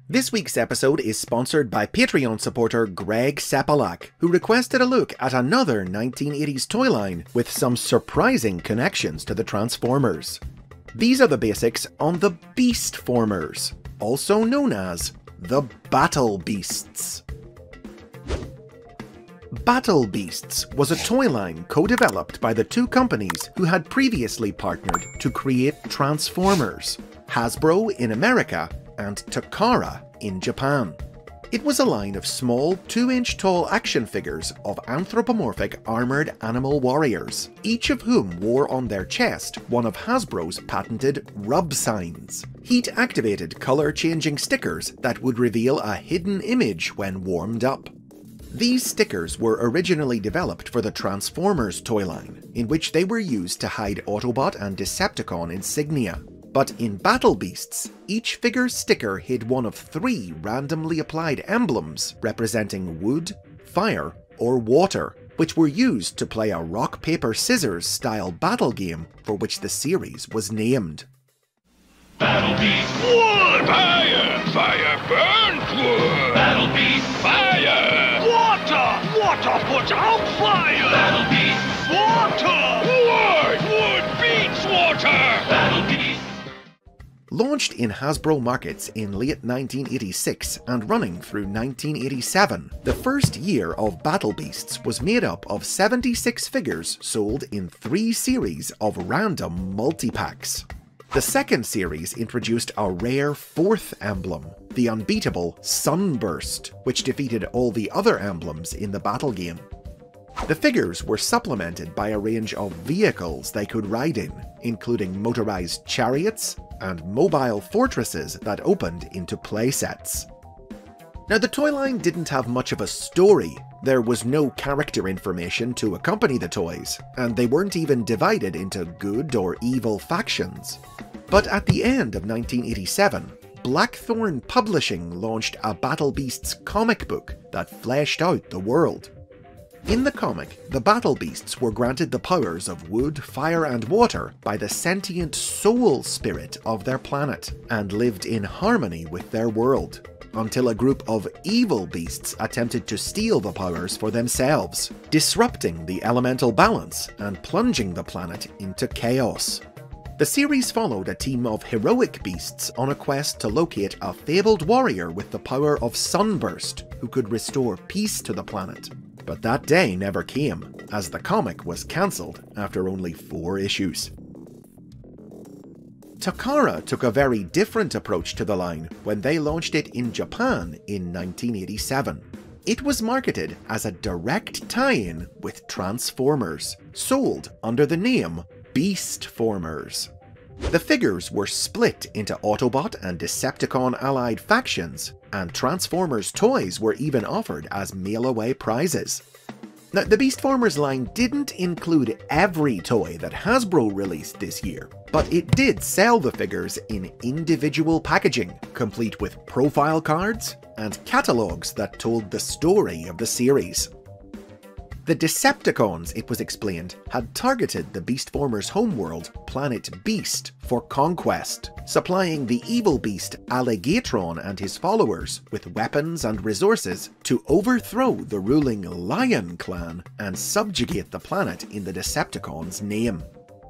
This week's episode is sponsored by Patreon supporter Greg Sepalak, who requested a look at another 1980s toy line with some surprising connections to the Transformers. These are the basics on the Beastformers, also known as the Battle Beasts. Battle Beasts was a toy line co-developed by the two companies who had previously partnered to create Transformers, Hasbro in America and Takara in Japan. It was a line of small 2-inch tall action figures of anthropomorphic armoured animal warriors, each of whom wore on their chest one of Hasbro's patented rub signs, heat-activated colour-changing stickers that would reveal a hidden image when warmed up. These stickers were originally developed for the Transformers toy line, in which they were used to hide Autobot and Decepticon insignia. But in Battle Beasts, each figure's sticker hid one of 3 randomly applied emblems representing wood, fire, or water, which were used to play a rock-paper-scissors style battle game for which the series was named. Battle Beast wood! Fire! Fire burns wood! Battle Beast fire! Water! Water puts out fire! Battle Beast water! Wood beats water! Battle Beast. Launched in Hasbro markets in late 1986 and running through 1987, the first year of Battle Beasts was made up of 76 figures sold in 3 series of random multi-packs. The second series introduced a rare 4th emblem, the unbeatable Sunburst, which defeated all the other emblems in the battle game. The figures were supplemented by a range of vehicles they could ride in, including motorized chariots and mobile fortresses that opened into playsets. Now, the toy line didn't have much of a story. There was no character information to accompany the toys, and they weren't even divided into good or evil factions. But at the end of 1987, Blackthorn Publishing launched a Battle Beasts comic book that fleshed out the world. In the comic, the Battle Beasts were granted the powers of wood, fire, and water by the sentient soul spirit of their planet, and lived in harmony with their world, until a group of evil beasts attempted to steal the powers for themselves, disrupting the elemental balance and plunging the planet into chaos. The series followed a team of heroic beasts on a quest to locate a fabled warrior with the power of Sunburst who could restore peace to the planet. But that day never came, as the comic was cancelled after only 4 issues. Takara took a very different approach to the line when they launched it in Japan in 1987. It was marketed as a direct tie-in with Transformers, sold under the name Beastformers. The figures were split into Autobot and Decepticon allied factions, and Transformers toys were even offered as mail-away prizes. Now, the Beastformers line didn't include every toy that Hasbro released this year, but it did sell the figures in individual packaging, complete with profile cards and catalogs that told the story of the series. The Decepticons, it was explained, had targeted the Beastformers' homeworld, Planet Beast, for conquest, supplying the evil beast Alligatron and his followers with weapons and resources to overthrow the ruling Lion clan and subjugate the planet in the Decepticons' name.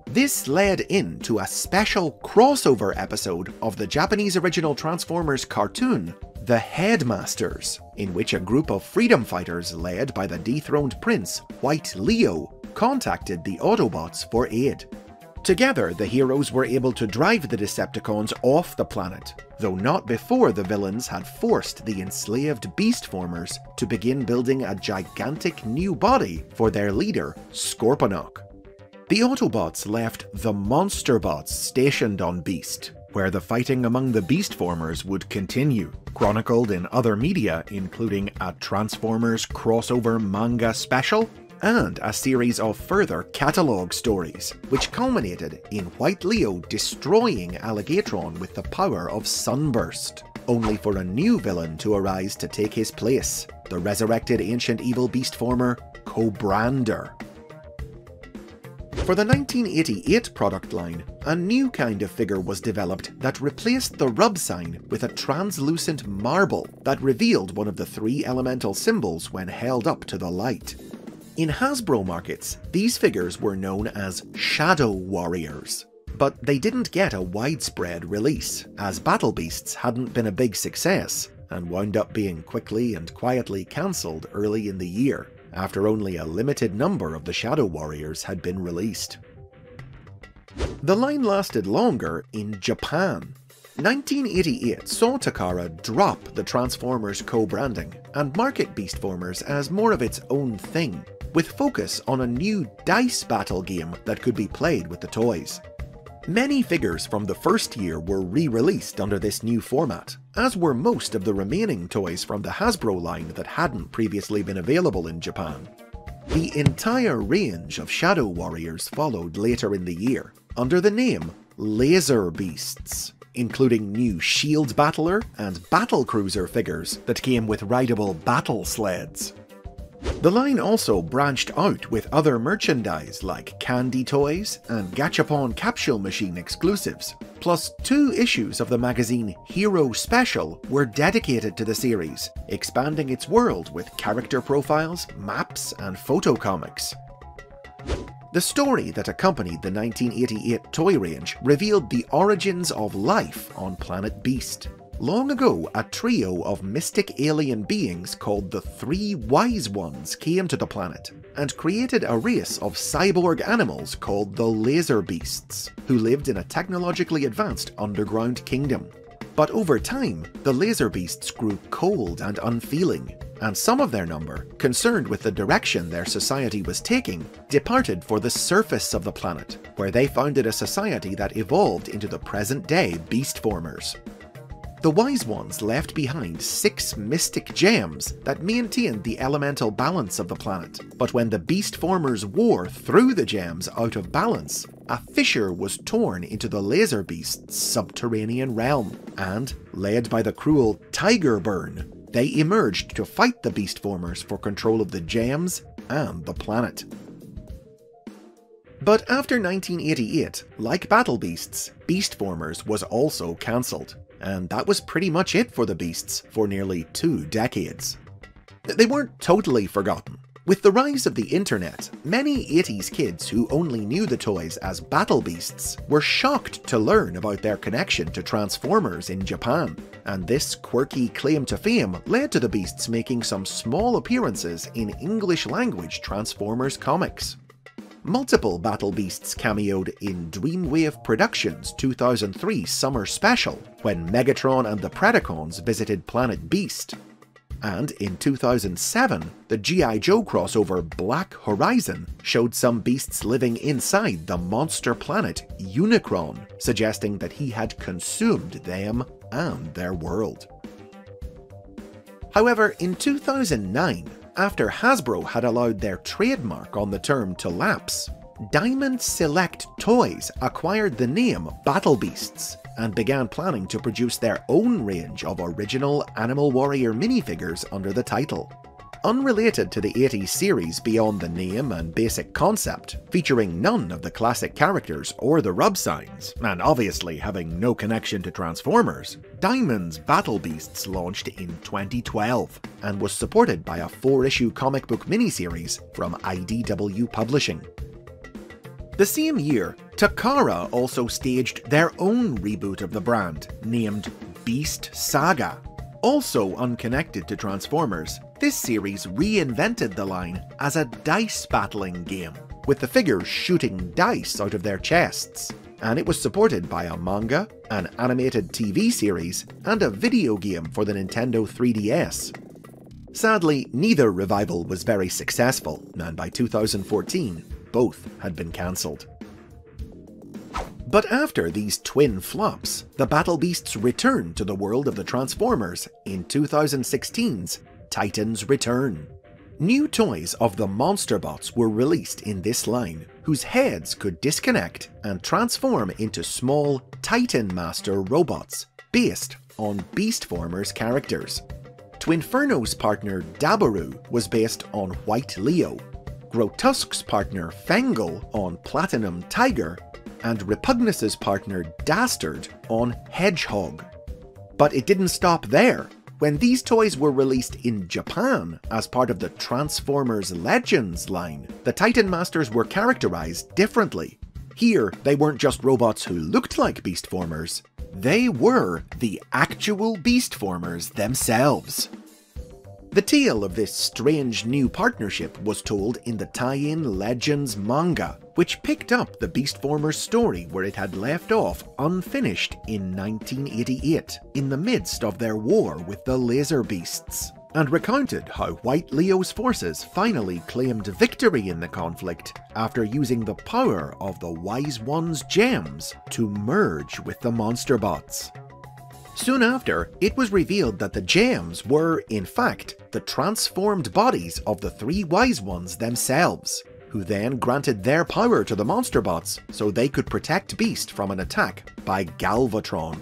This led into a special crossover episode of the Japanese original Transformers cartoon, The Headmasters, in which a group of freedom fighters led by the dethroned prince, White Leo, contacted the Autobots for aid. Together, the heroes were able to drive the Decepticons off the planet, though not before the villains had forced the enslaved Beastformers to begin building a gigantic new body for their leader, Scorponok. The Autobots left the Monsterbots stationed on Beast, where the fighting among the Beastformers would continue, chronicled in other media including a Transformers crossover manga special and a series of further catalogue stories, which culminated in White Leo destroying Alligatron with the power of Sunburst, only for a new villain to arise to take his place, the resurrected ancient evil Beastformer, Cobrander. For the 1988 product line, a new kind of figure was developed that replaced the rub sign with a translucent marble that revealed one of the 3 elemental symbols when held up to the light. In Hasbro markets, these figures were known as Shadow Warriors, but they didn't get a widespread release, as Battle Beasts hadn't been a big success and wound up being quickly and quietly cancelled early in the year, after only a limited number of the Shadow Warriors had been released. The line lasted longer in Japan. 1988 saw Takara drop the Transformers co-branding and market Beastformers as more of its own thing, with focus on a new dice battle game that could be played with the toys. Many figures from the first year were re-released under this new format, as were most of the remaining toys from the Hasbro line that hadn't previously been available in Japan. The entire range of Shadow Warriors followed later in the year, under the name Laser Beasts, including new Shield Battler and Battle Cruiser figures that came with rideable battle sleds. The line also branched out with other merchandise like candy toys and Gachapon capsule machine exclusives, plus 2 issues of the magazine Hero Special were dedicated to the series, expanding its world with character profiles, maps, and photo comics. The story that accompanied the 1988 toy range revealed the origins of life on Planet Beast. Long ago, a trio of mystic alien beings called the 3 Wise Ones came to the planet and created a race of cyborg animals called the Laser Beasts, who lived in a technologically advanced underground kingdom. But over time, the Laser Beasts grew cold and unfeeling, and some of their number, concerned with the direction their society was taking, departed for the surface of the planet, where they founded a society that evolved into the present-day Beastformers. The Wise Ones left behind 6 mystic gems that maintained the elemental balance of the planet, but when the Beastformers wore through the gems out of balance, a fissure was torn into the Laser Beast's subterranean realm, and, led by the cruel Tiger Burn, they emerged to fight the Beastformers for control of the gems and the planet. But after 1988, like Battle Beasts, Beastformers was also cancelled. And that was pretty much it for the Beasts for nearly 2 decades. They weren't totally forgotten. With the rise of the internet, many 80s kids who only knew the toys as Battle Beasts were shocked to learn about their connection to Transformers in Japan, and this quirky claim to fame led to the Beasts making some small appearances in English-language Transformers comics. Multiple Battle Beasts cameoed in Dreamwave Productions' 2003 Summer Special, when Megatron and the Predacons visited Planet Beast. And in 2007, the G.I. Joe crossover Black Horizon showed some Beasts living inside the monster planet Unicron, suggesting that he had consumed them and their world. However, in 2009, after Hasbro had allowed their trademark on the term to lapse, Diamond Select Toys acquired the name Battle Beasts and began planning to produce their own range of original Animal Warrior minifigures under the title. Unrelated to the 80s series beyond the name and basic concept, featuring none of the classic characters or the rub signs, and obviously having no connection to Transformers, Diamond's Battle Beasts launched in 2012 and was supported by a 4-issue comic book miniseries from IDW Publishing. The same year, Takara also staged their own reboot of the brand, named Beast Saga. Also unconnected to Transformers, this series reinvented the line as a dice battling game, with the figures shooting dice out of their chests, and it was supported by a manga, an animated TV series, and a video game for the Nintendo 3DS. Sadly, neither revival was very successful, and by 2014, both had been cancelled. But after these twin flops, the Battle Beasts returned to the world of the Transformers in 2016's Titans Return. New toys of the Monsterbots were released in this line, whose heads could disconnect and transform into small Titan Master robots, based on Beastformers characters. Twinferno's partner Dabaru was based on White Leo. Grotesque's partner Fengal on Platinum Tiger, and Repugnus's partner Dastard on Hedgehog. But it didn't stop there. When these toys were released in Japan as part of the Transformers Legends line, the Titan Masters were characterized differently. Here, they weren't just robots who looked like Beastformers, they were the actual Beastformers themselves. The tale of this strange new partnership was told in the tie-in Legends manga, which picked up the Beastformers story where it had left off unfinished in 1988, in the midst of their war with the Laser Beasts, and recounted how White Leo's forces finally claimed victory in the conflict after using the power of the Wise One's gems to merge with the Monster Bots. Soon after, it was revealed that the gems were, in fact, the transformed bodies of the three Wise Ones themselves, who then granted their power to the Monster Bots so they could protect Beast from an attack by Galvatron.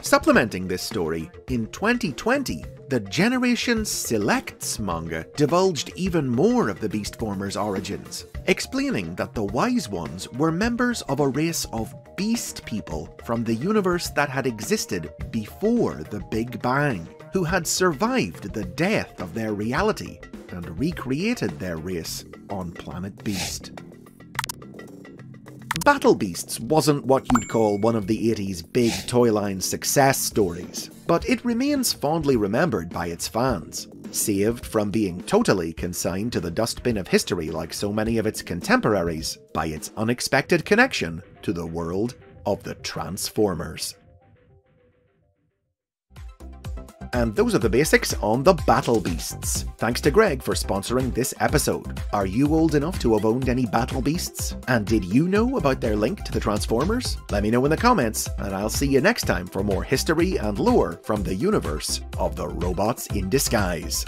Supplementing this story, in 2020, the Generation Selects manga divulged even more of the Beastformers' origins, explaining that the Wise Ones were members of a race of beast people from the universe that had existed before the Big Bang, who had survived the death of their reality and recreated their race on Planet Beast. Battle Beasts wasn't what you'd call one of the 80s big toy line success stories, but it remains fondly remembered by its fans, saved from being totally consigned to the dustbin of history like so many of its contemporaries by its unexpected connection to the world of the Transformers. And those are the basics on the Battle Beasts. Thanks to Greg for sponsoring this episode. Are you old enough to have owned any Battle Beasts? And did you know about their link to the Transformers? Let me know in the comments, and I'll see you next time for more history and lore from the universe of the Robots in Disguise.